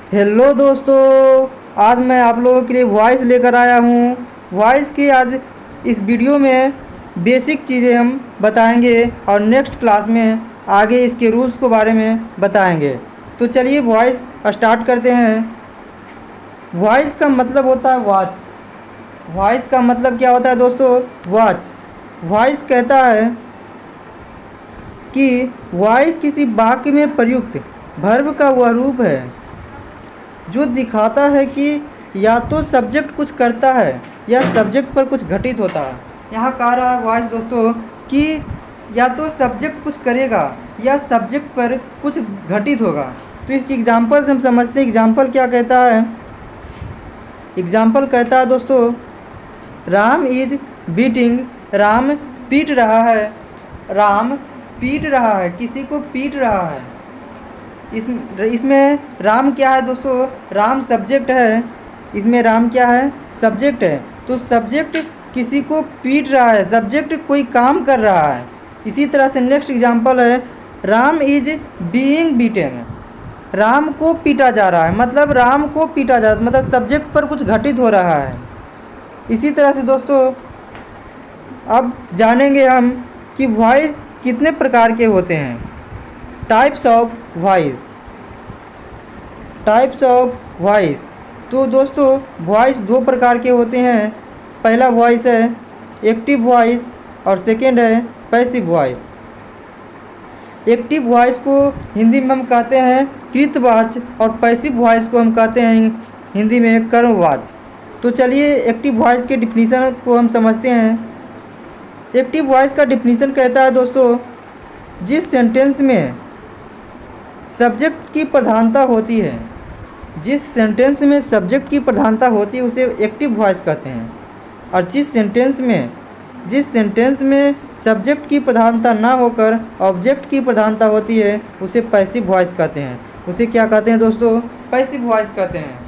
Hello दोस्तों, आज मैं आप लोगों के लिए वॉइस लेकर आया हूँ। वॉइस की आज इस वीडियो में बेसिक चीज़ें हम बताएंगे और नेक्स्ट क्लास में आगे इसके रूल्स के बारे में बताएंगे। तो चलिए वॉइस स्टार्ट करते हैं। वॉइस का मतलब होता है वॉच। वॉइस का मतलब क्या होता है दोस्तों? वॉच। वॉइस कहता है कि वॉइस किसी वाक्य में प्रयुक्त वर्ब का वह रूप है जो दिखाता है कि या तो सब्जेक्ट कुछ करता है या सब्जेक्ट पर कुछ घटित होता है। यहाँ कह रहा है वॉइस दोस्तों कि या तो सब्जेक्ट कुछ करेगा या सब्जेक्ट पर कुछ घटित होगा। तो इसकी एग्जांपल से हम समझते हैं। एग्जांपल क्या कहता है? एग्जांपल कहता है दोस्तों, राम इज बीटिंग। राम पीट रहा है। राम पीट रहा है, किसी को पीट रहा है। इसमें राम क्या है दोस्तों? राम सब्जेक्ट है। इसमें राम क्या है? सब्जेक्ट है। तो सब्जेक्ट किसी को पीट रहा है, सब्जेक्ट कोई काम कर रहा है। इसी तरह से नेक्स्ट एग्जांपल है, Ram is being beaten. Ram को पीटा जा रहा है, मतलब राम को पीटा जा रहा है, मतलब सब्जेक्ट पर कुछ घटित हो रहा है। इसी तरह से दोस्तों अब जानेंगे हम कि वॉइस कितने प्रकार के होते हैं। Types of voice. Types of voice. तो दोस्तों वॉइस दो प्रकार के होते हैं। पहला वॉइस है एक्टिव वॉइस और सेकंड है पैसिव वॉइस। एक्टिव वॉइस को हिंदी में हम कहते हैं कृतवाच्य और पैसिव वॉइस को हम कहते हैं हिंदी में कर्मवाच्य। तो चलिए एक्टिव वॉइस के डिफिनीशन को हम समझते हैं। एक्टिव वॉइस का डिफिनीशन कहता है दोस्तों, जिस सेंटेंस में सब्जेक्ट की प्रधानता होती है, जिस सेंटेंस में सब्जेक्ट की प्रधानता होती है उसे एक्टिव वॉइस कहते हैं। और जिस सेंटेंस में सब्जेक्ट की प्रधानता ना होकर ऑब्जेक्ट की प्रधानता होती है उसे पैसिव वॉइस कहते हैं। उसे क्या कहते हैं दोस्तों? पैसिव वॉइस कहते हैं।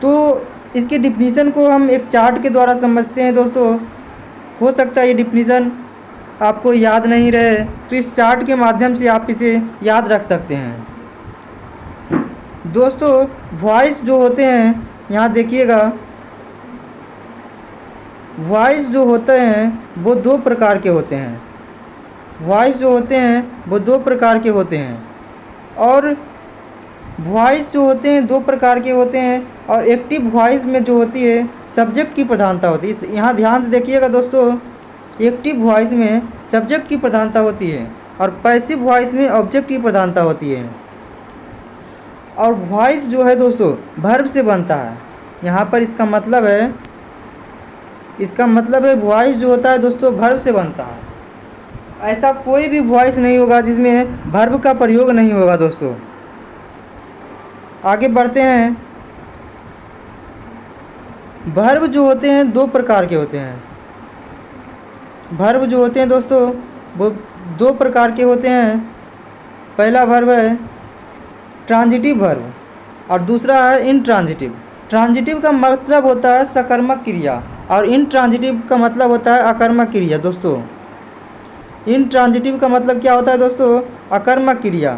तो इसके डिफिनीशन को हम एक चार्ट के द्वारा समझते हैं दोस्तों। हो सकता है ये डिफिनीशन आपको याद नहीं रहे, तो इस चार्ट के माध्यम से आप इसे याद रख सकते हैं। दोस्तों वॉइस जो होते हैं, यहाँ देखिएगा, वॉइस जो होते हैं वो दो प्रकार के होते हैं। वॉइस जो होते हैं वो दो प्रकार के होते हैं और वॉइस जो होते हैं दो प्रकार के होते हैं। और एक्टिव वॉइस में जो होती है सब्जेक्ट की प्रधानता होती है। यहाँ ध्यान से देखिएगा दोस्तों, एक्टिव वॉइस में सब्जेक्ट की प्रधानता होती है और पैसिव वॉइस में ऑब्जेक्ट की प्रधानता होती है। और वॉइस जो है दोस्तों वर्ब से बनता है। यहाँ पर इसका मतलब है वॉइस जो होता है दोस्तों वर्ब से बनता है। ऐसा कोई भी वॉइस नहीं होगा जिसमें वर्ब का प्रयोग नहीं होगा दोस्तों। आगे बढ़ते हैं। वर्ब जो होते हैं दो प्रकार के होते हैं। वर्ब जो होते हैं दोस्तों वो दो प्रकार के होते हैं। पहला वर्ब है ट्रांजिटिव वर्ब और दूसरा है इनट्रांजिटिव। ट्रांजिटिव का मतलब होता है सकर्मक क्रिया और इनट्रांजिटिव का मतलब होता है अकर्मक क्रिया। दोस्तों इनट्रांजिटिव का मतलब क्या होता है दोस्तों? अकर्मक क्रिया।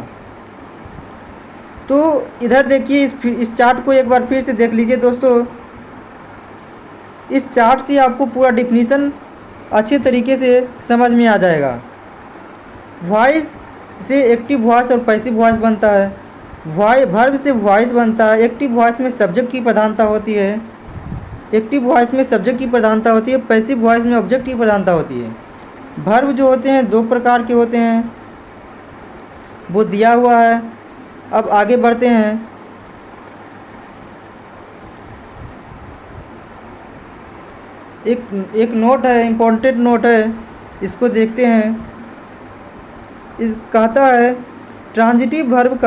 तो इधर देखिए, इस चार्ट को एक बार फिर से देख लीजिए दोस्तों। इस चार्ट से आपको पूरा डिफिनीशन अच्छे तरीके से समझ में आ जाएगा। वॉइस से एक्टिव वॉइस और पैसिव वॉइस बनता है। वर्ब से वॉइस बनता है। एक्टिव वॉइस में सब्जेक्ट की प्रधानता होती है। एक्टिव वॉइस में सब्जेक्ट की प्रधानता होती है। पैसिव वॉइस में ऑब्जेक्ट की प्रधानता होती है। वर्ब जो होते हैं दो प्रकार के होते हैं, वो दिया हुआ है। अब आगे बढ़ते हैं। एक नोट है, इम्पोर्टेंट नोट है, इसको देखते हैं। इस कहता है ट्रांजिटिव वर्ब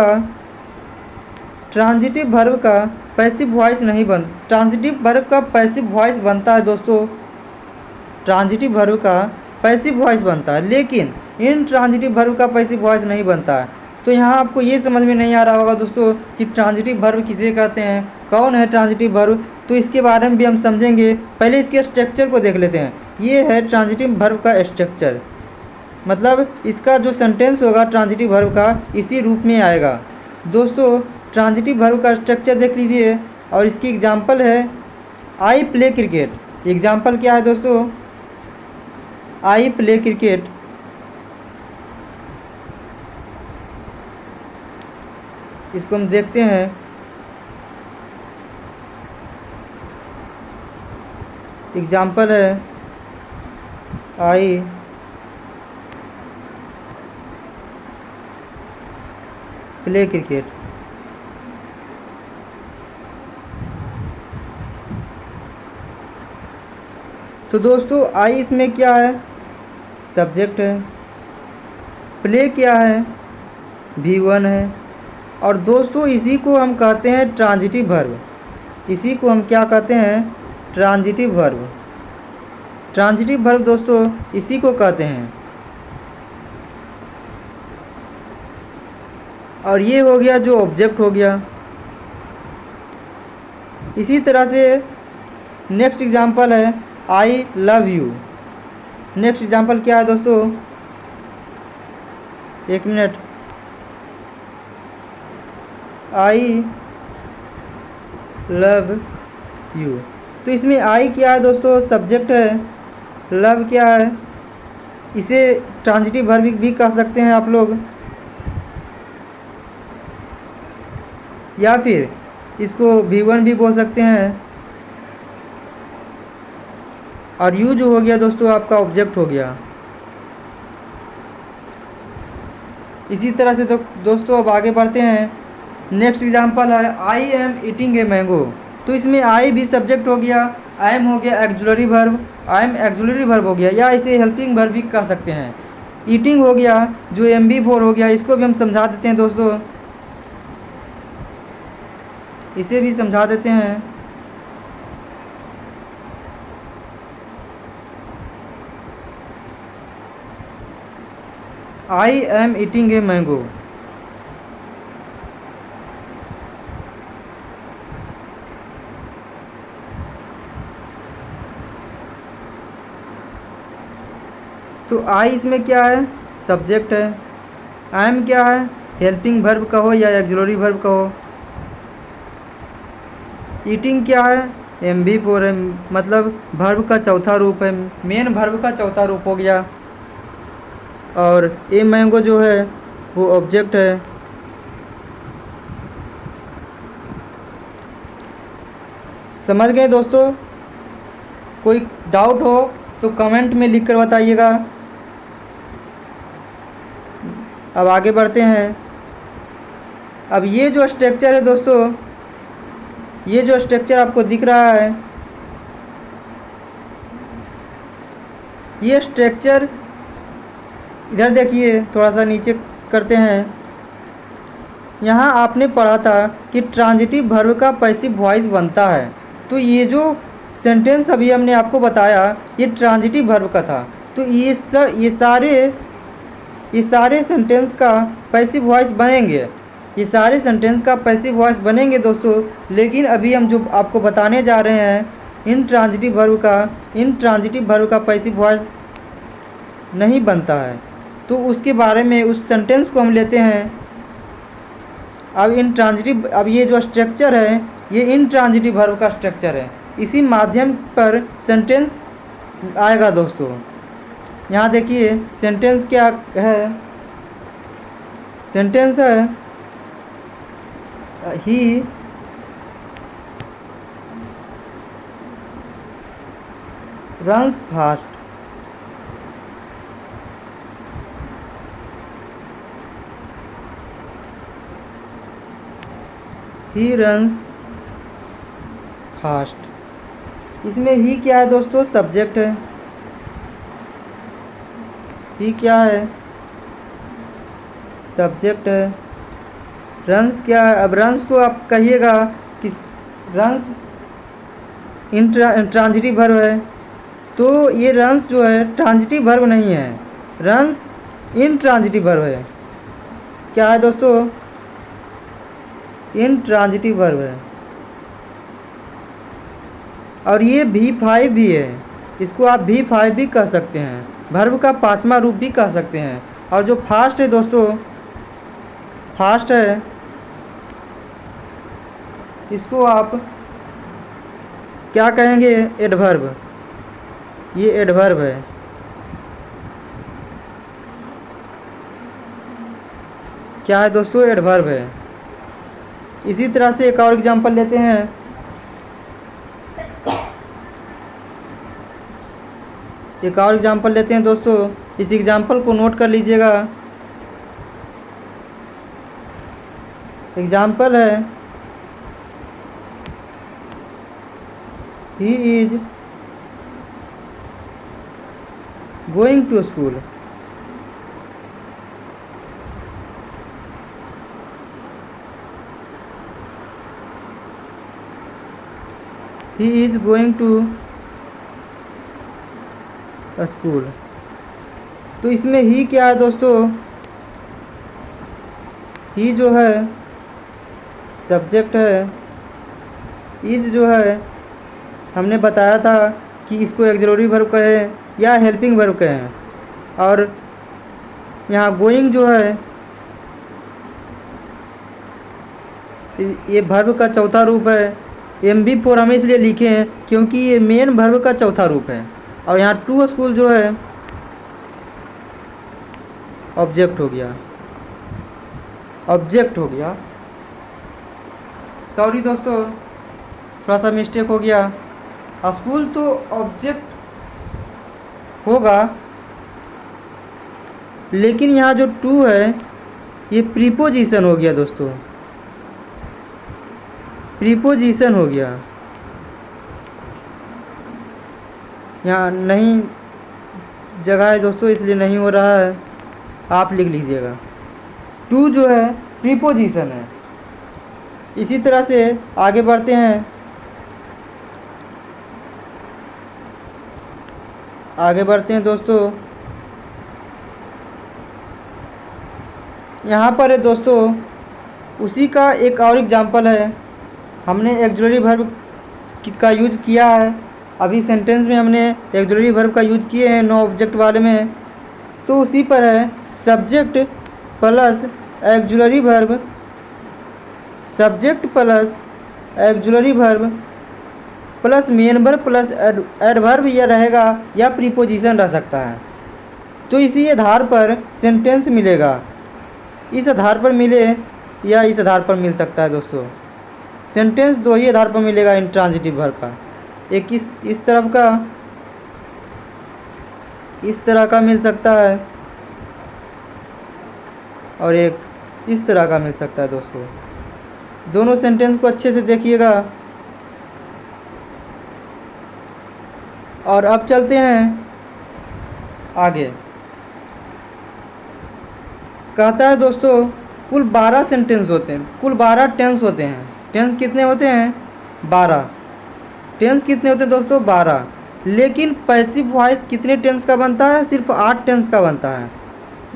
का पैसिव वॉइस नहीं बन। ट्रांजिटिव वर्ब का पैसिव वॉइस बनता है दोस्तों। ट्रांजिटिव वर्ब का पैसिव वॉइस बनता है, लेकिन इनट्रांजिटिव वर्ब का पैसिव वॉइस नहीं बनता है। तो यहाँ आपको ये समझ में नहीं आ रहा होगा दोस्तों कि ट्रांजिटिव वर्ब किसे कहते हैं, कौन है ट्रांजिटिव वर्ब। तो इसके बारे में भी हम समझेंगे। पहले इसके स्ट्रक्चर को देख लेते हैं। ये है ट्रांजिटिव वर्ब का स्ट्रक्चर, मतलब इसका जो सेंटेंस होगा ट्रांजिटिव वर्ब का इसी रूप में आएगा। दोस्तों ट्रांजिटिव वर्ब का स्ट्रक्चर देख लीजिए और इसकी एग्जांपल है आई प्ले क्रिकेट। एग्जांपल क्या है दोस्तों? I play cricket. इसको हम देखते हैं। एग्जांपल है आई प्ले क्रिकेट। तो दोस्तों आई इसमें क्या है? सब्जेक्ट है। प्ले क्या है? V1 है। और दोस्तों इसी को हम कहते हैं ट्रांजिटिव वर्ब। इसी को हम क्या कहते हैं? Transitive verb. ट्रांजिटिव वर्ब दोस्तों इसी को कहते हैं। और ये हो गया जो ऑब्जेक्ट हो गया। इसी तरह से नेक्स्ट एग्जांपल है I love you. Next example क्या है दोस्तों? एक मिनट। I love you. तो इसमें आई क्या है दोस्तों? सब्जेक्ट है। लव क्या है? इसे ट्रांजिटिव वर्ब भी कह सकते हैं आप लोग, या फिर इसको V1 भी बोल सकते हैं। और यू जो हो गया दोस्तों आपका ऑब्जेक्ट हो गया। इसी तरह से तो दोस्तों अब आगे बढ़ते हैं। नेक्स्ट एग्जांपल है I am eating a mango. तो इसमें आई भी सब्जेक्ट हो गया, आई एम हो गया auxiliary verb, I am auxiliary verb हो गया, या इसे हेल्पिंग वर्ब भी कह सकते हैं। ईटिंग हो गया जो MB4 हो गया, इसको भी हम समझा देते हैं दोस्तों। इसे भी समझा देते हैं। I am eating a mango. तो आई इसमें क्या है? सब्जेक्ट है। आई एम क्या है? हेल्पिंग वर्ब कहो या एक्जुलरी वर्ब कहो। ईटिंग क्या है? MB4 है, मतलब वर्ब का चौथा रूप है, मेन वर्ब का चौथा रूप हो गया। और ए मैंगो जो है वो ऑब्जेक्ट है। समझ गए दोस्तों? कोई डाउट हो तो कमेंट में लिख कर बताइएगा। अब आगे बढ़ते हैं। अब ये जो स्ट्रक्चर है दोस्तों, ये जो स्ट्रक्चर आपको दिख रहा है, ये स्ट्रक्चर इधर देखिए, थोड़ा सा नीचे करते हैं। यहाँ आपने पढ़ा था कि ट्रांजिटिव वर्ब का पैसिव वॉइस बनता है। तो ये जो सेंटेंस अभी हमने आपको बताया ये ट्रांजिटिव वर्ब का था। तो ये सारे सेंटेंस का पैसिव वॉइस बनेंगे। ये सारे सेंटेंस का पैसिव वॉइस बनेंगे दोस्तों। लेकिन अभी हम जो आपको बताने जा रहे हैं इन ट्रांजिटिव वर्ब का पैसिव वॉइस नहीं बनता है। तो उसके बारे में उस सेंटेंस को हम लेते हैं। अब ये जो स्ट्रक्चर है ये इनट्रांजिटिव वर्ब का स्ट्रक्चर है। इसी माध्यम पर सेंटेंस आएगा दोस्तों। यहाँ देखिए सेंटेंस क्या है? सेंटेंस है he runs fast. He runs fast. इसमें ही क्या है दोस्तों? सब्जेक्ट है। ही क्या है? सब्जेक्ट है। रन्स क्या है? अब रन्स को आप कहिएगा कि रन्स ट्रांजिटिव वर्ब है। तो ये रन्स जो है ट्रांजिटिव वर्ब नहीं है, रन्स इनट्रांजिटिव वर्ब है। क्या है दोस्तों? इनट्रांजिटिव वर्ब है। और ये V5 भी है। इसको आप V5 भी कह सकते हैं, वर्ब का पांचवा रूप भी कह सकते हैं। और जो फास्ट है दोस्तों, फास्ट है इसको आप क्या कहेंगे? एडवर्ब। ये एडवर्ब है। क्या है दोस्तों? एडवर्ब है। इसी तरह से एक और एग्जांपल लेते हैं। एक और एग्जांपल लेते हैं दोस्तों। इस एग्जांपल को नोट कर लीजिएगा। एग्जांपल है he is going to school. He is going to school. तो इसमें ही क्या है दोस्तों? ही जो है सब्जेक्ट है। इज जो है हमने बताया था कि इसको ऑक्सिलरी वर्ब कहें या हेल्पिंग वर्ब कहें। और यहाँ गोइंग जो है ये वर्ब का चौथा रूप है। MB4 हमें इसलिए लिखे हैं क्योंकि ये मेन वर्ब का चौथा रूप है। और यहाँ टू स्कूल जो है ऑब्जेक्ट हो गया। ऑब्जेक्ट हो गया। सॉरी दोस्तों, थोड़ा सा मिस्टेक हो गया। स्कूल तो ऑब्जेक्ट होगा, लेकिन यहाँ जो टू है ये प्रीपोजिशन हो गया दोस्तों। प्रीपोजिशन हो गया। यहाँ नहीं जगह है दोस्तों, इसलिए नहीं हो रहा है। आप लिख लीजिएगा। टू जो है प्रीपोजिशन है। इसी तरह से आगे बढ़ते हैं। आगे बढ़ते हैं दोस्तों। यहाँ पर है दोस्तों उसी का एक और एग्जांपल है। हमने ऑक्सिलरी वर्ब का यूज किया है। अभी सेंटेंस में हमने ऑक्सिलरी वर्ब का यूज किए हैं नो ऑब्जेक्ट वाले में। तो उसी पर है subject plus auxiliary verb. Subject plus auxiliary verb plus main verb plus adverb यह रहेगा या प्रीपोजिशन रह सकता है। तो इसी आधार पर सेंटेंस मिलेगा। इस आधार पर मिले या इस आधार पर मिल सकता है दोस्तों। सेंटेंस दो ही आधार पर मिलेगा इंट्रांजिटिव वर्ब का। एक इस तरफ का, इस तरह का मिल सकता है, और एक इस तरह का मिल सकता है दोस्तों। दोनों सेंटेंस को अच्छे से देखिएगा। और अब चलते हैं आगे। कहता है दोस्तों कुल 12 सेंटेंस होते हैं, कुल 12 टेंस होते हैं। टेंस कितने होते हैं? 12। टेंस कितने होते हैं दोस्तों? 12। लेकिन पैसिव वॉइस कितने टेंस का बनता है? सिर्फ 8 टेंस का बनता है।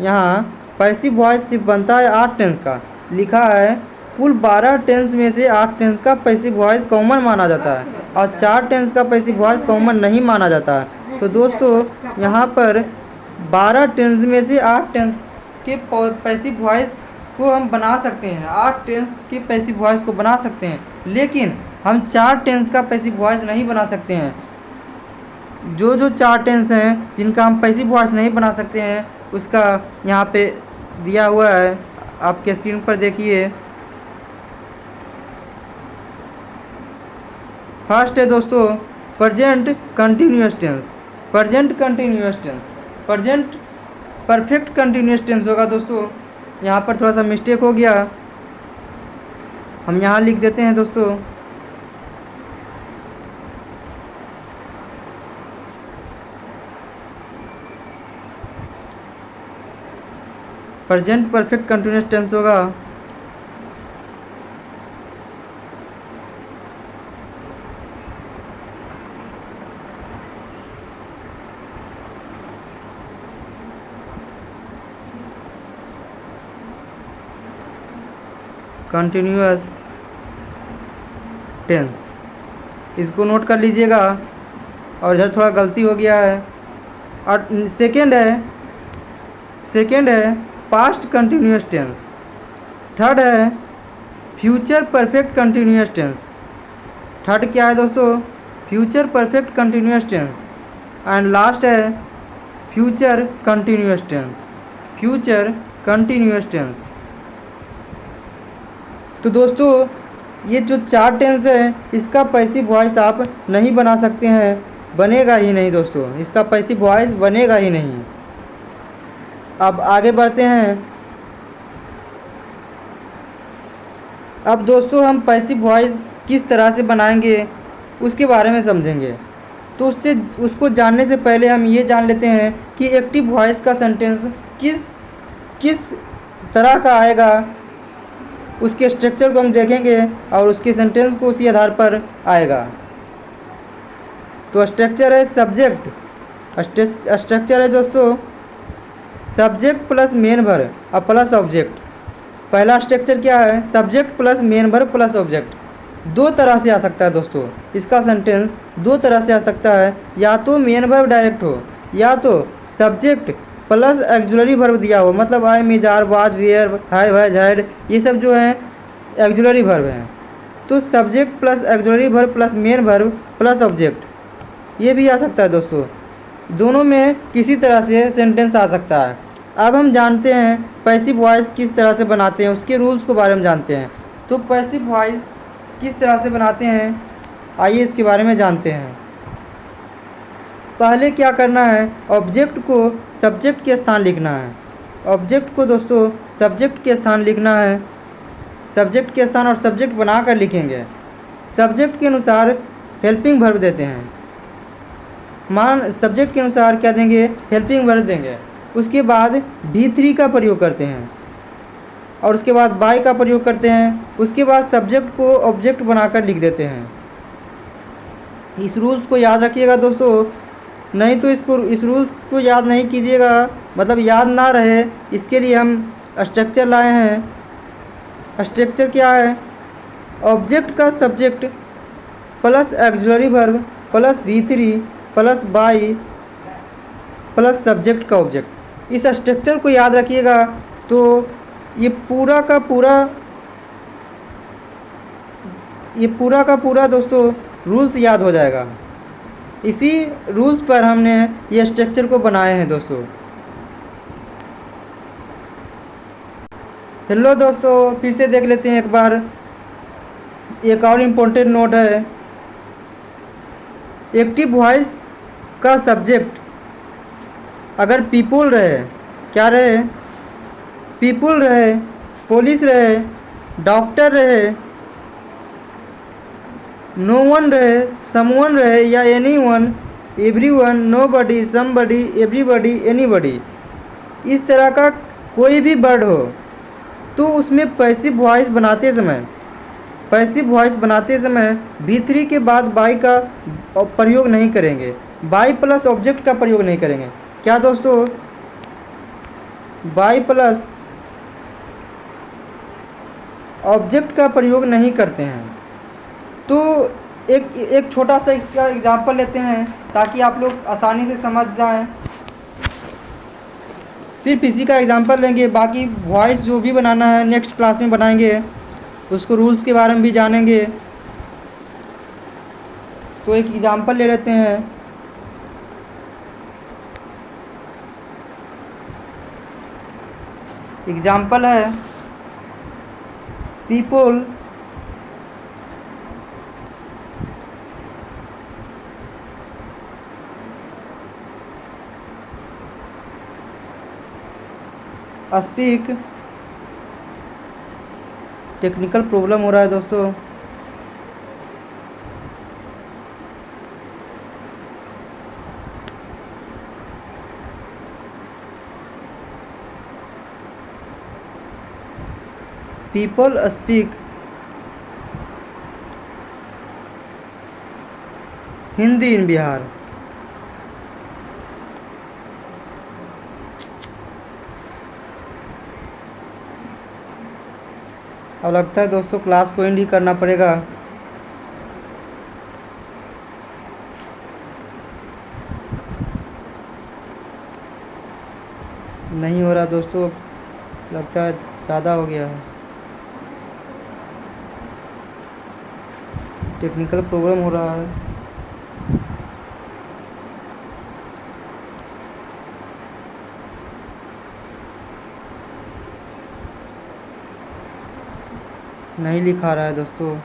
यहाँ पैसिव वॉइस सिर्फ बनता है 8 टेंस का। लिखा है कुल 12 टेंस में से 8 टेंस का पैसिव वॉइस कॉमन माना जाता है और 4 टेंस का पैसिव वॉइस कॉमन नहीं माना जाता है। तो दोस्तों यहाँ पर 12 टेंस में से 8 टेंस के पैसिव वॉइस को हम बना सकते हैं। 8 टेंस के पैसिव वॉइस को बना सकते हैं, लेकिन हम 4 टेंस का पैसिव वॉइस नहीं बना सकते हैं। जो 4 टेंस हैं जिनका हम पैसिव वॉइस नहीं बना सकते हैं उसका यहाँ पे दिया हुआ है, आपके स्क्रीन पर देखिए। फर्स्ट है दोस्तों present continuous tense. Present continuous tense, present perfect continuous tense होगा दोस्तों। यहाँ पर थोड़ा सा मिस्टेक हो गया, हम यहाँ लिख देते हैं दोस्तों। प्रेजेंट परफेक्ट कंटिन्यूअस टेंस होगा कंटिन्यूअस टेंस। इसको नोट कर लीजिएगा। और इधर थोड़ा गलती हो गया है। और सेकंड है पास्ट कंटिन्यूअस टेंस। थर्ड है future perfect continuous tense. Third क्या है दोस्तों? Future perfect continuous tense. And last है future continuous tense. Future continuous tense. तो दोस्तों ये जो 4 टेंस है इसका पैसिव वॉइस आप नहीं बना सकते हैं, बनेगा ही नहीं दोस्तों, इसका पैसिव वॉइस बनेगा ही नहीं। अब आगे बढ़ते हैं। अब दोस्तों हम पैसिव वॉइस किस तरह से बनाएंगे उसके बारे में समझेंगे। तो उसको जानने से पहले हम ये जान लेते हैं कि एक्टिव वॉइस का सेंटेंस किस तरह का आएगा, उसके स्ट्रक्चर को हम देखेंगे और उसके सेंटेंस को उसी आधार पर आएगा। तो स्ट्रक्चर है सब्जेक्ट। स्ट्रक्चर है दोस्तों सब्जेक्ट प्लस मेन वर्ब और प्लस ऑब्जेक्ट। पहला स्ट्रक्चर क्या है? Subject plus main verb plus object. 2 तरह से आ सकता है दोस्तों, इसका सेंटेंस 2 तरह से आ सकता है। या तो मेन वर्ब डायरेक्ट हो, या तो सब्जेक्ट प्लस एक्जुलरी वर्ब दिया हो, मतलब आई, मी, जार, was, were, have, has, had, ये सब जो है एक्जुलरी वर्ब हैं। तो subject plus auxiliary verb plus main verb plus object, ये भी आ सकता है दोस्तों। दोनों में किसी तरह से सेंटेंस आ सकता है। अब हम जानते हैं पैसिव वॉइस किस तरह से बनाते हैं, उसके रूल्स के बारे में जानते हैं। तो पैसिव वॉइस किस तरह से बनाते हैं, आइए इसके बारे में जानते हैं। पहले क्या करना है, ऑब्जेक्ट को सब्जेक्ट के स्थान लिखना है। ऑब्जेक्ट को दोस्तों सब्जेक्ट के स्थान लिखना है। सब्जेक्ट के स्थान और सब्जेक्ट बनाकर लिखेंगे। सब्जेक्ट के अनुसार हेल्पिंग वर्ब देते हैं। सब्जेक्ट के अनुसार क्या देंगे? हेल्पिंग वर्ब देंगे। उसके बाद भी3 का प्रयोग करते हैं और उसके बाद बाय का प्रयोग करते हैं। उसके बाद सब्जेक्ट को ऑब्जेक्ट बनाकर लिख देते हैं। इस रूल्स को याद रखिएगा दोस्तों, नहीं तो इस रूल्स को याद नहीं कीजिएगा, मतलब याद ना रहे, इसके लिए हम स्ट्रक्चर लाए हैं। स्ट्रक्चर क्या है? ऑब्जेक्ट का subject plus auxiliary verb plus भी3 प्लस बाय प्लस सब्जेक्ट का ऑब्जेक्ट। इस स्ट्रक्चर को याद रखिएगा तो ये पूरा का पूरा दोस्तों रूल्स याद हो जाएगा। इसी रूल्स पर हमने ये स्ट्रक्चर को बनाए हैं दोस्तों। हेलो दोस्तों, फिर से देख लेते हैं एक बार। एक और इम्पोर्टेंट नोट है, एक्टिव वॉइस का सब्जेक्ट अगर पीपल रहे, क्या रहे? पीपल रहे, पुलिस रहे, डॉक्टर रहे, नो वन रहे, समवन रहे, या any one, everyone, nobody, somebody, everybody, anybody, इस तरह का कोई भी वर्ड हो तो उसमें पैसिव वॉइस बनाते समय भी3 के बाद बाय का प्रयोग नहीं करेंगे, बाय प्लस ऑब्जेक्ट का प्रयोग नहीं करेंगे। क्या दोस्तों? बाय प्लस ऑब्जेक्ट का प्रयोग नहीं करते हैं। तो एक छोटा सा इसका एग्जांपल लेते हैं ताकि आप लोग आसानी से समझ जाएं। सिर्फ इसी का एग्जांपल लेंगे, बाकी वॉइस जो भी बनाना है नेक्स्ट क्लास में बनाएंगे, उसको रूल्स के बारे में भी जानेंगे। तो एक एग्जांपल ले लेते हैं। एग्जांपल है पीपल स्पीक। टेक्निकल प्रॉब्लम हो रहा है दोस्तों। पीपल स्पीक हिंदी इन बिहार। अब लगता है दोस्तों क्लास को एंड ही करना पड़ेगा। नहीं हो रहा दोस्तों, लगता है ज़्यादा हो गया है। टेक्निकल प्रॉब्लम हो रहा है। नहीं लिखा रहा है दोस्तों।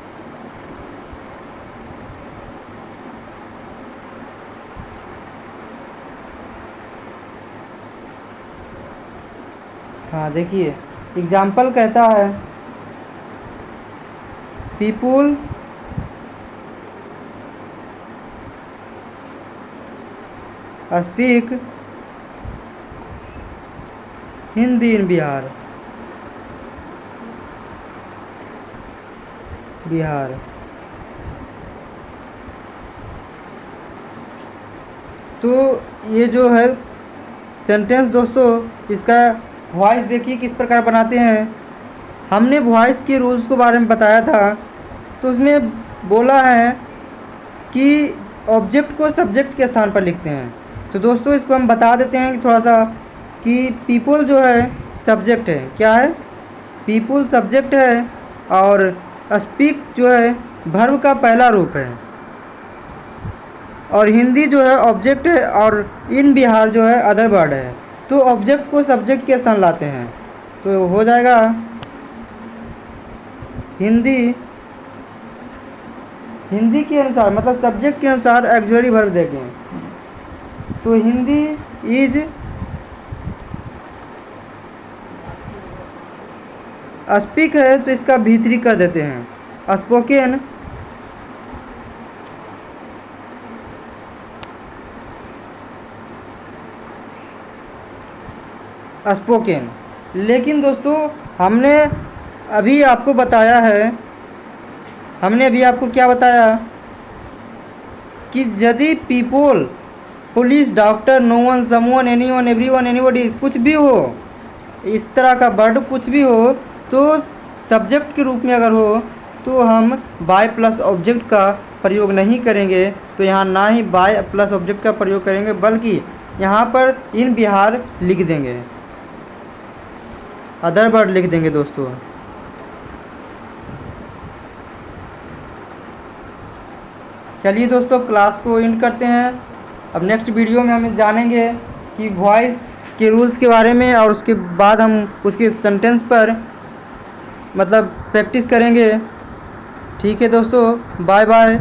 हाँ देखिए, एग्जाम्पल कहता है पीपुल स्पीक हिंदी इन बिहार। तो ये जो है सेंटेंस दोस्तों, इसका वॉइस देखिए किस प्रकार बनाते हैं। हमने वॉइस के रूल्स के बारे में बताया था, तो उसमें बोला है कि ऑब्जेक्ट को सब्जेक्ट के स्थान पर लिखते हैं। तो दोस्तों इसको हम बता देते हैं कि थोड़ा सा कि पीपल जो है सब्जेक्ट है। क्या है? पीपल सब्जेक्ट है और स्पीक जो है वर्ब का पहला रूप है, और हिंदी जो है ऑब्जेक्ट है, और इन बिहार जो है अदर वर्ड है। तो ऑब्जेक्ट को सब्जेक्ट के स्थान लाते हैं, तो हो जाएगा हिंदी के अनुसार, मतलब सब्जेक्ट के अनुसार ऑक्सिलरी वर्ब देखें तो हिंदी इज स्पीक है, तो इसका भीतरी कर देते हैं स्पोकन। लेकिन दोस्तों हमने अभी आपको बताया है, हमने अभी आपको क्या बताया कि यदि people, police, doctor, no one, someone, anyone, everyone, anybody, कुछ भी हो, इस तरह का वर्ड कुछ भी हो, तो सब्जेक्ट के रूप में अगर हो तो हम बाय प्लस ऑब्जेक्ट का प्रयोग नहीं करेंगे। तो यहाँ ना ही बाय प्लस ऑब्जेक्ट का प्रयोग करेंगे, बल्कि यहाँ पर इन बिहार लिख देंगे, अदर वर्ड लिख देंगे दोस्तों। चलिए दोस्तों क्लास को एंड करते हैं। अब नेक्स्ट वीडियो में हम जानेंगे कि वॉइस के रूल्स के बारे में, और उसके बाद हम उसके सेंटेंस पर मतलब प्रैक्टिस करेंगे। ठीक है दोस्तों, बाय बाय।